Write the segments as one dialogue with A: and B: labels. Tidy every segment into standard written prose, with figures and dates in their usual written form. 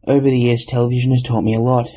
A: Over the years, television has taught me a lot.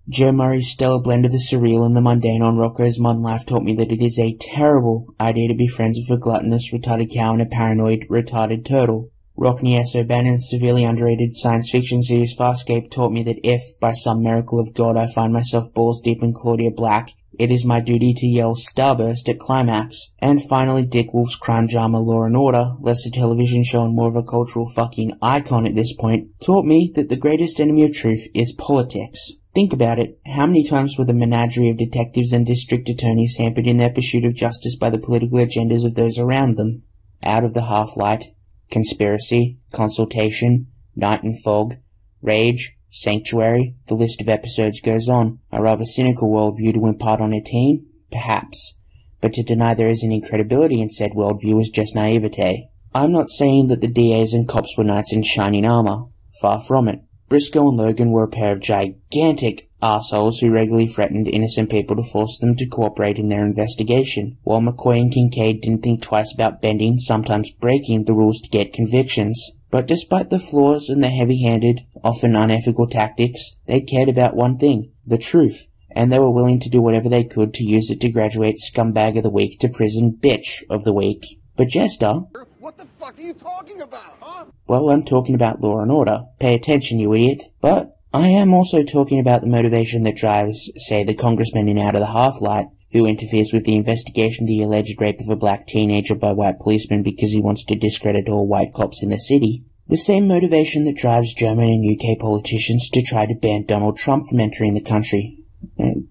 A: Joe Murray's stellar blend of the surreal and the mundane on Rocko's Modern Life taught me that it is a terrible idea to be friends with a gluttonous, retarded cow and a paranoid, retarded turtle. Rockney S. O'Bannon's severely underrated science fiction series Farscape taught me that if, by some miracle of God, I find myself balls deep in Claudia Black, it is my duty to yell Starburst at climax. And finally, Dick Wolf's crime drama Law and Order, less a television show and more of a cultural fucking icon at this point, taught me that the greatest enemy of truth is politics. Think about it. How many times were the menagerie of detectives and district attorneys hampered in their pursuit of justice by the political agendas of those around them? Out of the Half-Light, Conspiracy, Consultation, Night and Fog, Rage, Sanctuary, the list of episodes goes on. A rather cynical worldview to impart on a teen? Perhaps. But to deny there is any credibility in said worldview is just naivete. I'm not saying that the DAs and cops were knights in shining armor. Far from it. Briscoe and Logan were a pair of gigantic arseholes who regularly threatened innocent people to force them to cooperate in their investigation, while McCoy and Kincaid didn't think twice about bending, sometimes breaking, the rules to get convictions. But despite the flaws and the heavy-handed, often unethical tactics, they cared about one thing, the truth, and they were willing to do whatever they could to use it to graduate Scumbag of the Week to Prison Bitch of the Week. But Jester...
B: What the fuck are you talking about, huh?
A: Well, I'm talking about Law and Order. Pay attention, you idiot. But I am also talking about the motivation that drives, say, the congressman in Out of the Half-Light, who interferes with the investigation of the alleged rape of a black teenager by white policemen because he wants to discredit all white cops in the city. The same motivation that drives German and UK politicians to try to ban Donald Trump from entering the country.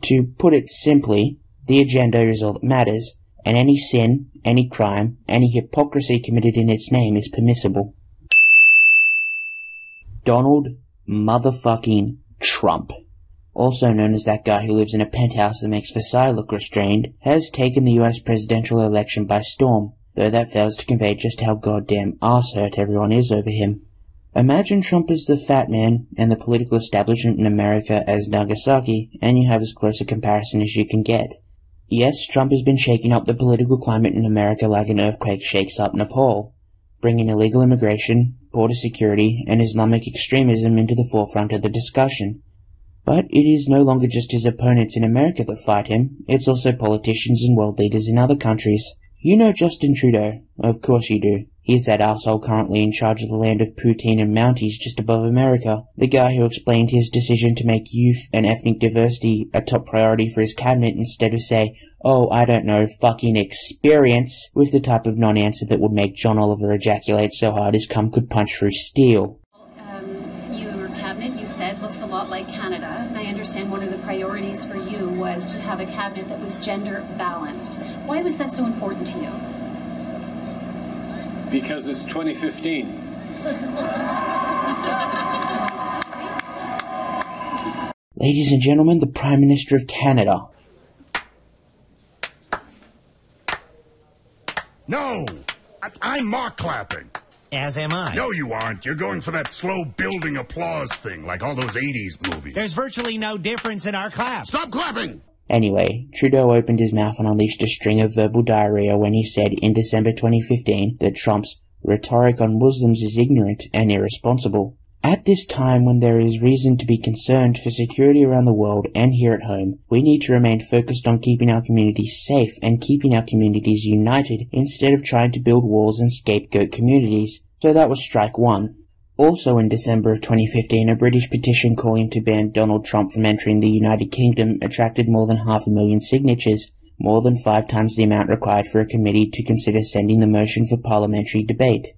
A: To put it simply, the agenda is all that matters, and any sin, any crime, any hypocrisy committed in its name is permissible. Donald motherfucking Trump, also known as that guy who lives in a penthouse that makes Versailles look restrained, has taken the US presidential election by storm, though that fails to convey just how goddamn arse-hurt everyone is over him. Imagine Trump as the fat man and the political establishment in America as Nagasaki, and you have as close a comparison as you can get. Yes, Trump has been shaking up the political climate in America like an earthquake shakes up Nepal, bringing illegal immigration, border security, and Islamic extremism into the forefront of the discussion. But it is no longer just his opponents in America that fight him, it's also politicians and world leaders in other countries. You know Justin Trudeau. Of course you do. He's that arsehole currently in charge of the land of poutine and Mounties just above America. The guy who explained his decision to make youth and ethnic diversity a top priority for his cabinet instead of say, oh, I don't know, fucking experience, with the type of non-answer that would make John Oliver ejaculate so hard his cum could punch through steel.
C: Your cabinet, you said, looks a lot like Canada, and I understand one of the priorities for you was to have a cabinet that was gender balanced. Why was that so important to you?
D: Because it's 2015.
A: Ladies and gentlemen, the Prime Minister of Canada.
B: No! I'm mark clapping.
E: As am I.
B: No, you aren't. You're going for that slow building applause thing, like all those 80s movies.
E: There's virtually no difference in our claps.
B: Stop clapping!
A: Anyway, Trudeau opened his mouth and unleashed a string of verbal diarrhea when he said in December 2015 that Trump's rhetoric on Muslims is ignorant and irresponsible. At this time when there is reason to be concerned for security around the world and here at home, we need to remain focused on keeping our communities safe and keeping our communities united instead of trying to build walls and scapegoat communities. So that was strike one. Also in December of 2015, a British petition calling to ban Donald Trump from entering the United Kingdom attracted more than 500,000 signatures, more than 5 times the amount required for a committee to consider sending the motion for parliamentary debate.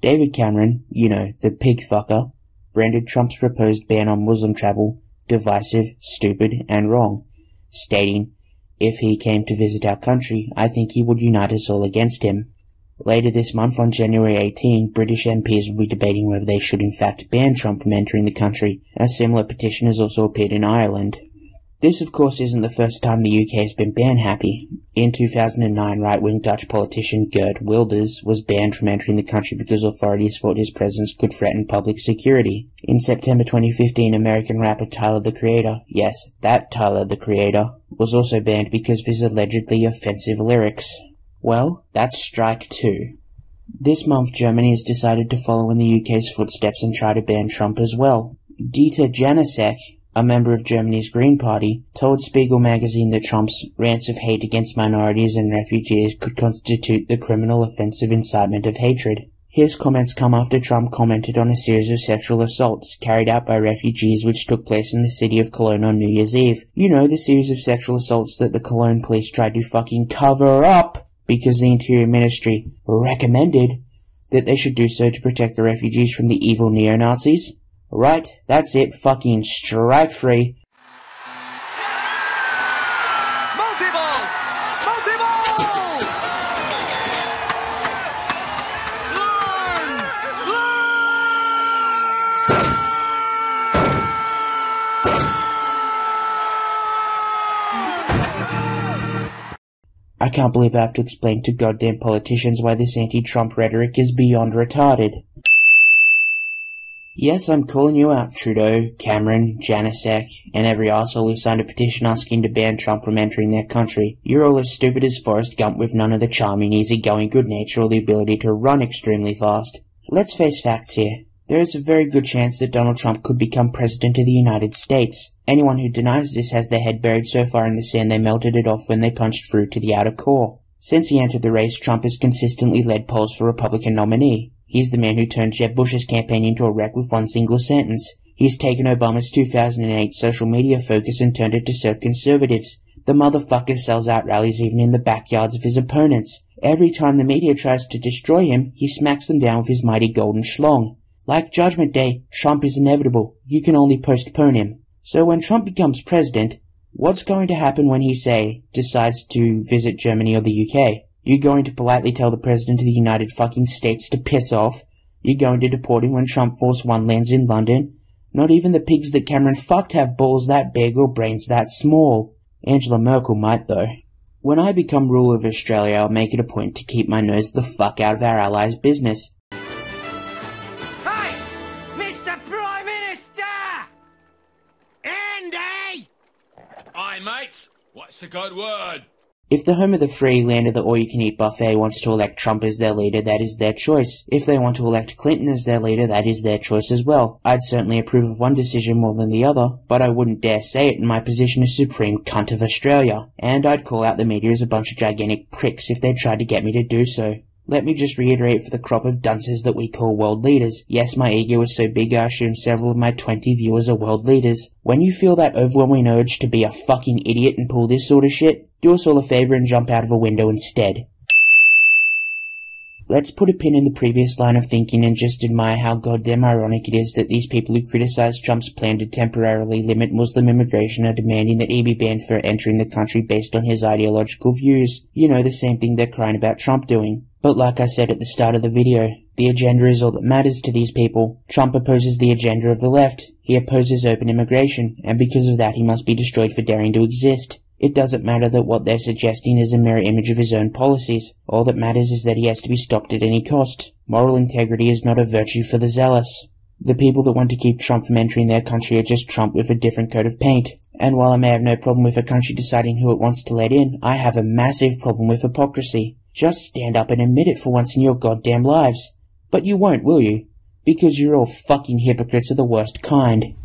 A: David Cameron, you know, the pig fucker, branded Trump's proposed ban on Muslim travel divisive, stupid, and wrong, stating, if he came to visit our country, I think he would unite us all against him. Later this month, on January 18, British MPs will be debating whether they should in fact ban Trump from entering the country. A similar petition has also appeared in Ireland. This, of course, isn't the first time the UK has been ban-happy. In 2009, right-wing Dutch politician Geert Wilders was banned from entering the country because authorities thought his presence could threaten public security. In September 2015, American rapper Tyler, the Creator, yes, that Tyler, the Creator, was also banned because of his allegedly offensive lyrics. Well, that's strike two. This month, Germany has decided to follow in the UK's footsteps and try to ban Trump as well. Dieter Janicek, a member of Germany's Green Party, told Spiegel magazine that Trump's rants of hate against minorities and refugees could constitute the criminal offense of incitement of hatred. His comments come after Trump commented on a series of sexual assaults carried out by refugees which took place in the city of Cologne on New Year's Eve. You know, the series of sexual assaults that the Cologne police tried to fucking cover up because the Interior Ministry recommended that they should do so to protect the refugees from the evil neo-Nazis. Right, that's it, fucking strike free. I can't believe I have to explain to goddamn politicians why this anti-Trump rhetoric is beyond retarded. Yes, I'm calling you out, Trudeau, Cameron, Janicek, and every arsehole who signed a petition asking to ban Trump from entering their country. You're all as stupid as Forrest Gump with none of the charming, easygoing good nature or the ability to run extremely fast. Let's face facts here. There is a very good chance that Donald Trump could become President of the United States. Anyone who denies this has their head buried so far in the sand they melted it off when they punched through to the outer core. Since he entered the race, Trump has consistently led polls for Republican nominee. He's the man who turned Jeb Bush's campaign into a wreck with one single sentence. He's taken Obama's 2008 social media focus and turned it to serve conservatives. The motherfucker sells out rallies even in the backyards of his opponents. Every time the media tries to destroy him, he smacks them down with his mighty golden schlong. Like Judgment Day, Trump is inevitable. You can only postpone him. So when Trump becomes president, what's going to happen when he, say, decides to visit Germany or the UK? You're going to politely tell the President of the United fucking States to piss off? You're going to deport him when Trump Force 1 lands in London? Not even the pigs that Cameron fucked have balls that big or brains that small. Angela Merkel might, though. When I become ruler of Australia, I'll make it a point to keep my nose the fuck out of our allies' business.
D: Hey! Mr. Prime Minister! Andy!
F: Aye, mate. What's a good word?
A: If the home of the free, land of the all-you-can-eat buffet wants to elect Trump as their leader, that is their choice. If they want to elect Clinton as their leader, that is their choice as well. I'd certainly approve of one decision more than the other, but I wouldn't dare say it in my position as Supreme Cunt of Australia. And I'd call out the media as a bunch of gigantic pricks if they tried to get me to do so. Let me just reiterate for the crop of dunces that we call world leaders. Yes, my ego is so big I assume several of my 20 viewers are world leaders. When you feel that overwhelming urge to be a fucking idiot and pull this sort of shit, do us all a favor and jump out of a window instead. Let's put a pin in the previous line of thinking and just admire how goddamn ironic it is that these people who criticize Trump's plan to temporarily limit Muslim immigration are demanding that he be banned for entering the country based on his ideological views. You know, the same thing they're crying about Trump doing. But like I said at the start of the video, the agenda is all that matters to these people. Trump opposes the agenda of the left. He opposes open immigration, and because of that he must be destroyed for daring to exist. It doesn't matter that what they're suggesting is a mirror image of his own policies. All that matters is that he has to be stopped at any cost. Moral integrity is not a virtue for the zealous. The people that want to keep Trump from entering their country are just Trump with a different coat of paint. And while I may have no problem with a country deciding who it wants to let in, I have a massive problem with hypocrisy. Just stand up and admit it for once in your goddamn lives. But you won't, will you? Because you're all fucking hypocrites of the worst kind.